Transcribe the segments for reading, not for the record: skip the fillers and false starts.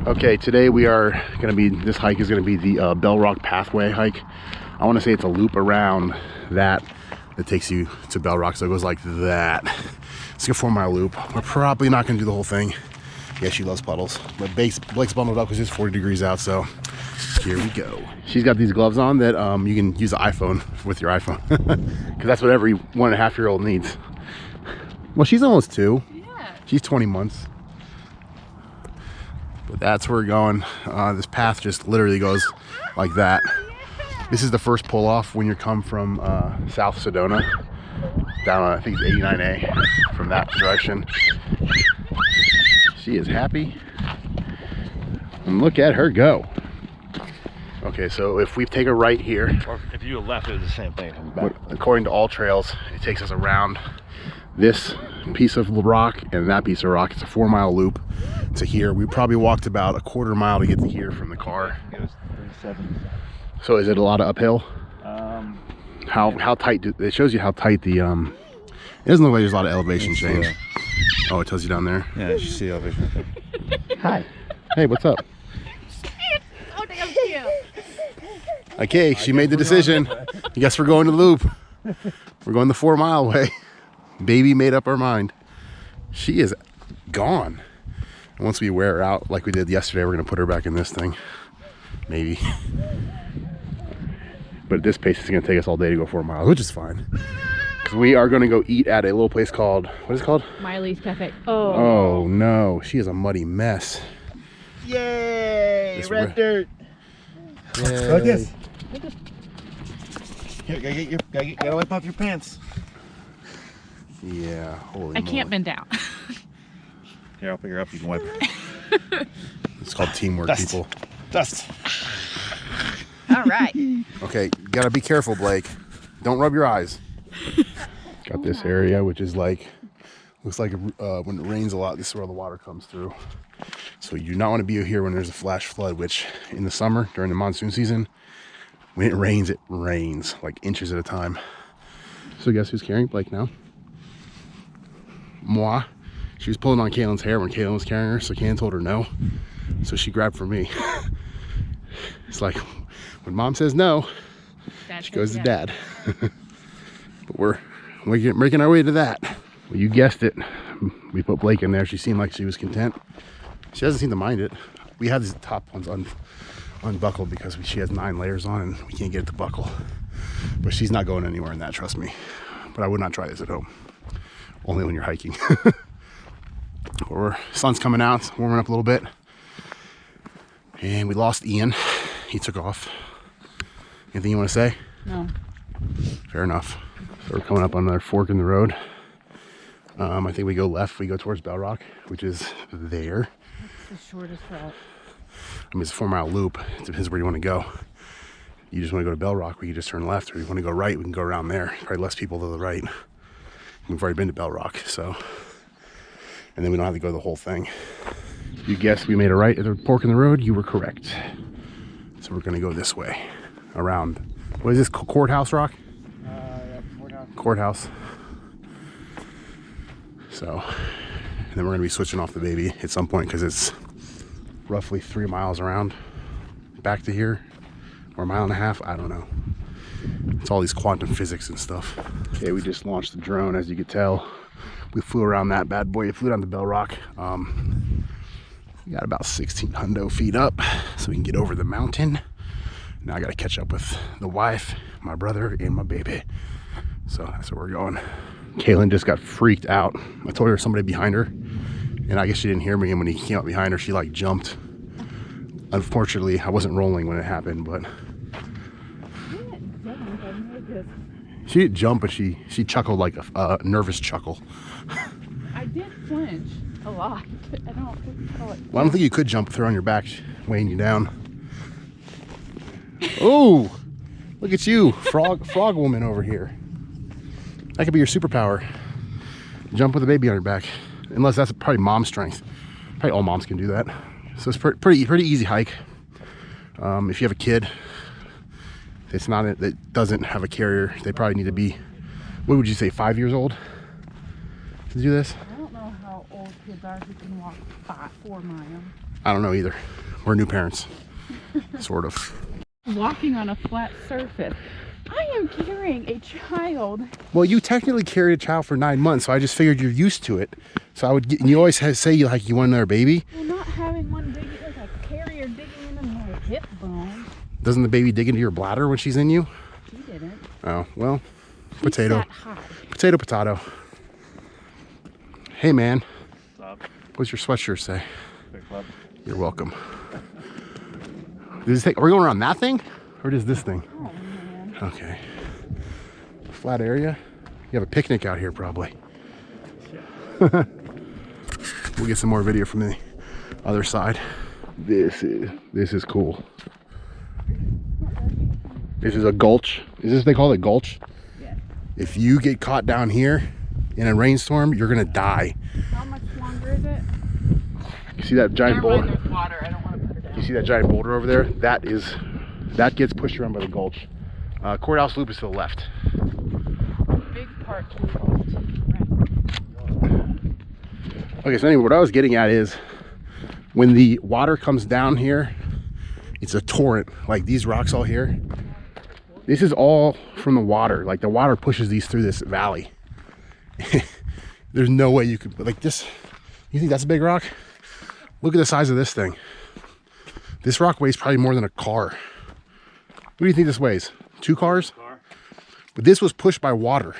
Okay, today we are going to be, this hike is going to be the Bell Rock Pathway hike. I want to say it's a loop around that takes you to Bell Rock, so it goes like that. It's like a 4-mile loop. We're probably not going to do the whole thing. Yeah, she loves puddles. But Blake's bundled up because it's 40 degrees out, so here we go. She's got these gloves on that you can use the iPhone with your iPhone. Because that's what every 1.5-year-old needs. Well, she's almost 2. Yeah. She's 20 months. But that's where we're going. This path just literally goes like that. This is the first pull off when you come from South Sedona down on, I think it's 89A from that direction. She is happy. And look at her go. Okay, so if we take a right here, or if you left, it's the same thing. According to all trails, it takes us around this piece of rock and that piece of rock. It's a 4-mile loop to here. We probably walked about a 1/4 mile to get to here from the car. It was 37. So is it a lot of uphill? How tight it shows you how tight the it doesn't look like there's a lot of elevation change. Oh, it tells you down there. Yeah, you see the elevation right there. Hi. Hey, what's up? Oh, damn, cute. Okay, she made the decision. I guess we're going to the loop. We're going the 4-mile way. Baby made up her mind. She is gone. And once we wear her out like we did yesterday, we're gonna put her back in this thing. Maybe. But at this pace, it's gonna take us all day to go 4 miles, which is fine. Because we are gonna go eat at a little place called, what is it called? Miley's Cafe. Oh no, she is a muddy mess. Yay! This Red dirt. Yay. Like this. Here, gotta wipe off your pants. Yeah, holy I can't bend down. Here, I'll pick her up. You can wipe her. It's called teamwork, Dust. people. Dust. All right. Okay, gotta be careful, Blake. Don't rub your eyes. Got this area, which is like, looks like when it rains a lot, this is where the water comes through. So you do not want to be here when there's a flash flood, which in the summer, during the monsoon season, when it rains like inches at a time. So guess who's carrying Blake now? Moi. She was pulling on Kaylin's hair when Kaylin was carrying her, so Kaylin told her no. So she grabbed for me. It's like, when mom says no, she goes to dad. But we're making our way to that. Well, you guessed it. We put Blake in there. She seemed like she was content. She doesn't seem to mind it. We have these top ones unbuckled because she has 9 layers on and we can't get it to buckle. But she's not going anywhere in that, trust me. But I would not try this at home. Only when you're hiking. Sun's coming out, it's warming up a little bit. And we lost Ian. He took off. Anything you want to say? No. Fair enough. So we're coming up on another fork in the road. I think we go left, we go towards Bell Rock, which is there. It's the shortest route. I mean, it's a 4-mile loop. It depends where you want to go. You just want to go to Bell Rock, we can just turn left, or you want to go right, we can go around there. Probably less people to the right. We've already been to Bell Rock, so. And then we don't have to go the whole thing. You guessed we made a right at the fork in the road, you were correct. So we're gonna go this way, around. What is this, Courthouse Rock? Yeah, Courthouse. So, and then we're gonna be switching off the baby at some point because it's roughly 3 miles around back to here, or 1.5 miles, I don't know. It's all these quantum physics and stuff. Okay, we just launched the drone, as you could tell. We flew around that bad boy. It flew down to Bell Rock. We got about 1,600 feet up, so we can get over the mountain. Now I gotta catch up with the wife, my brother, and my baby. So that's where we're going. Kaylin just got freaked out. I told her somebody behind her, and I guess she didn't hear me, and when he came up behind her, she like jumped. Unfortunately, I wasn't rolling when it happened, but she didn't jump, but she chuckled like a nervous chuckle. I did flinch a lot. I don't call it. Well, I don't think you could jump with her on your back, weighing you down. Oh, look at you, frog woman over here. That could be your superpower. Jump with a baby on your back. Unless that's probably mom strength. Probably all moms can do that. So it's pretty easy hike. If you have a kid, that doesn't have a carrier, they probably need to be, what would you say, 5 years old to do this? I don't know how old kids are who can walk 4 miles. I don't know either. We're new parents, sort of. Walking on a flat surface. I am carrying a child. Well, you technically carried a child for 9 months, so I just figured you're used to it. So I would get, and you always say you want another baby. Well, not having one big, like a carrier digging into my hip bone. Doesn't the baby dig into your bladder when she's in you? She didn't. Oh, well, potato. That high. Potato. Hey, man. What's up? What's your sweatshirt say? Big club. You're welcome. Are we going around that thing? Or just this thing? Oh, man. Okay. Flat area. You have a picnic out here, probably. We'll get some more video from the other side. This is cool. This is a gulch. Is this what they call it, gulch? Yeah. If you get caught down here in a rainstorm, you're gonna die. How much longer is it? You see that giant Never mind, boulder? there's water. I don't want to put it down. You see that giant boulder over there? That gets pushed around by the gulch. Courthouse Loop is to the left. Big part to the gulch. Okay, so anyway, what I was getting at is when the water comes down here, it's a torrent. Like these rocks all here, this is all from the water. Like the water pushes these through this valley. There's no way you could, like this, you think that's a big rock? Look at the size of this thing. This rock weighs probably more than a car. What do you think this weighs? 2 cars? But this was pushed by water.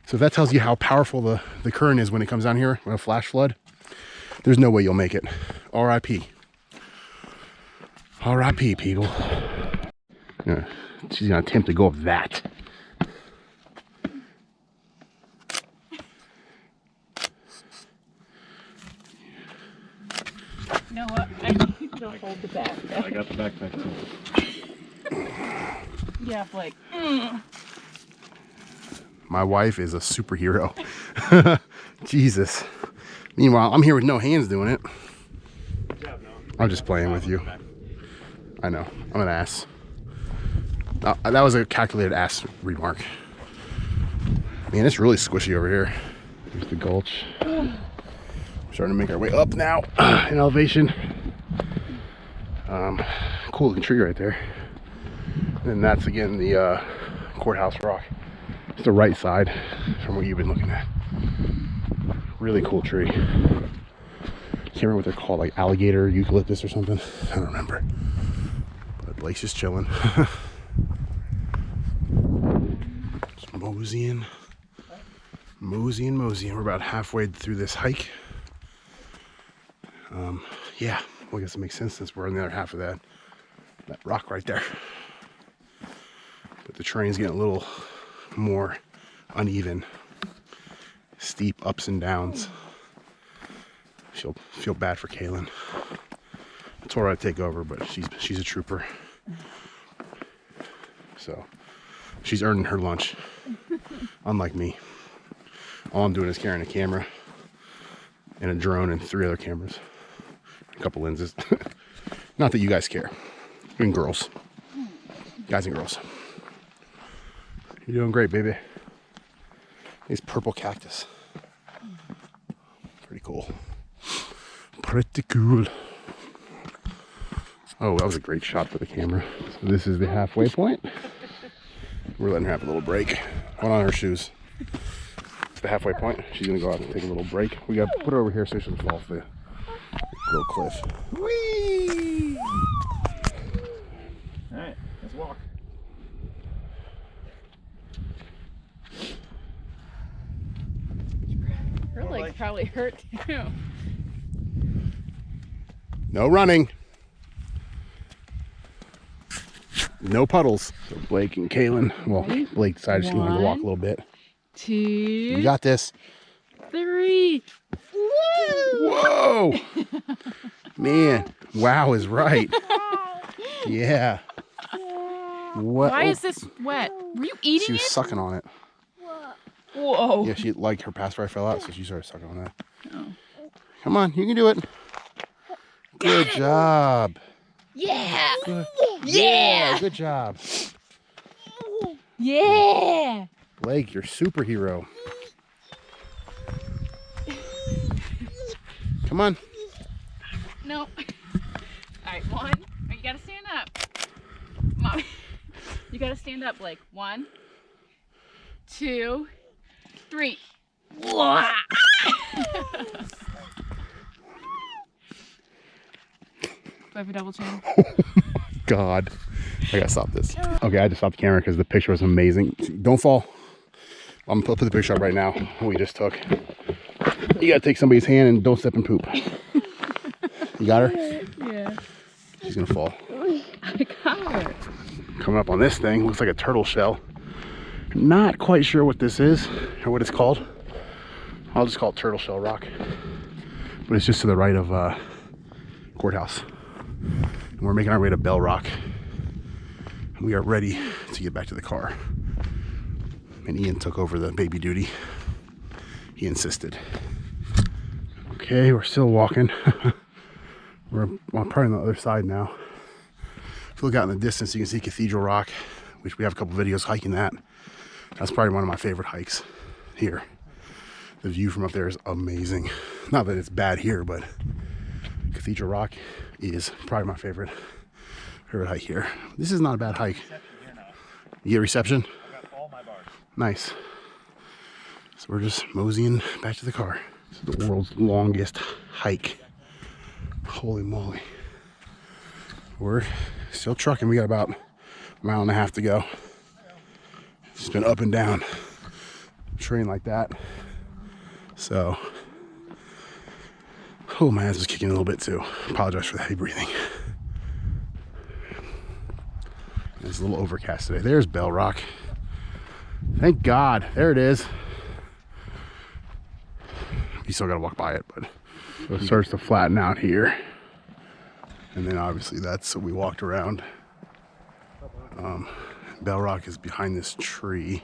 So if that tells you how powerful the current is when it comes down here, when a flash flood, there's no way you'll make it. R.I.P. R.I.P. people. Yeah, she's gonna attempt to go up that. You know what? I need to hold the backpack. I got the backpack too. Yeah, like. My wife is a superhero. Jesus. Meanwhile, I'm here with no hands doing it. I'm just playing with you. I know. I'm an ass. That was a calculated ass remark. Man, it's really squishy over here. There's the gulch. We're starting to make our way up now in elevation. Cool looking tree right there. And that's again the Courthouse Rock. It's the right side from what you've been looking at. Really cool tree. Can't remember what they're called, like alligator, eucalyptus or something. I don't remember. But Blake's just chilling. Just moseying. We're about halfway through this hike. Yeah, well, I guess it makes sense since we're on the other half of that rock right there. But the terrain's getting a little more uneven, steep ups and downs. Feel bad for Kaylin. I told her I'd take over, but she's a trooper. So she's earning her lunch, unlike me. All I'm doing is carrying a camera and a drone and 3 other cameras, a couple lenses. Not that you guys care, and girls, guys and girls. You're doing great, baby. These purple cactus. Pretty cool. Pretty cool. Oh, that was a great shot for the camera. So this is the halfway point. We're letting her have a little break. One on her shoes. It's the halfway point. She's gonna go out and take a little break. We gotta put her over here so she doesn't fall off the little cliff. Whee! All right, let's walk. Her legs probably hurt too. No running. No puddles. So Blake and Kaylin, well, Blake decided she wanted to walk a little bit. 2. You got this. 3. Whoa! Man, wow is right. Yeah. What? Why is this wet? Were you eating She was it? sucking on it. Whoa. Yeah, she like her pacifier fell out, so she started sucking on that. Oh. Come on, you can do it. Good job. Yeah. Good. Yeah. Good job. Yeah. Blake, you're a superhero. Come on. No. All right, 1. You gotta stand up. Mom, you gotta stand up, Blake. 1, 2, 3. Do I have a double chin? God. I gotta stop this. Okay, I had to stop the camera because the picture was amazing. Don't fall. I'm gonna put the picture up right now, what we just took. You gotta take somebody's hand and don't step in poop. You got her? Yeah. She's gonna fall. I got her. Coming up on this thing, looks like a turtle shell. Not quite sure what this is or what it's called. I'll just call it turtle shell rock. But it's just to the right of Courthouse. And we're making our way to Bell Rock. We are ready to get back to the car. And Ian took over the baby duty. He insisted. Okay, we're still walking. We're probably on the other side now. If you look out in the distance, you can see Cathedral Rock, which we have a couple videos hiking that. That's probably one of my favorite hikes here. The view from up there is amazing. Not that it's bad here, but Cathedral Rock is probably my favorite hike here. This is not a bad hike. You get reception? I got all my bars. Nice. So we're just moseying back to the car. This is the world's longest hike. Holy moly. We're still trucking. We got about a mile and a half to go. It's been up and down. Terrain like that. So, oh, my ass is kicking a little bit too. Apologize for the heavy breathing. It's a little overcast today. There's Bell Rock. Thank God. There it is. You still gotta walk by it, but so it starts to flatten out here. And then obviously that's what we walked around. Bell Rock is behind this tree.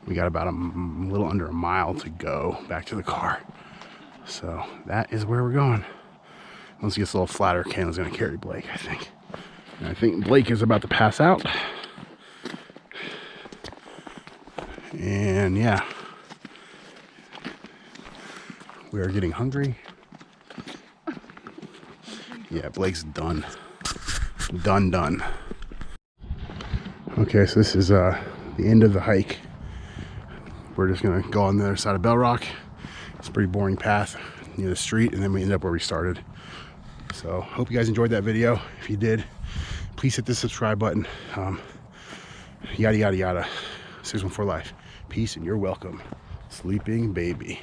We got about a little under a mile to go back to the car. So that is where we're going. Once it gets a little flatter, Kayla's gonna carry Blake, I think. And I think Blake is about to pass out. And yeah, we are getting hungry. Yeah, Blake's done. Done. Okay, so this is the end of the hike. We're just gonna go on the other side of Bell Rock. It's a pretty boring path near the street, and then we end up where we started. So hope you guys enjoyed that video. If you did, please hit the subscribe button. Yada yada yada. 614 Life. Peace and you're welcome. Sleeping baby.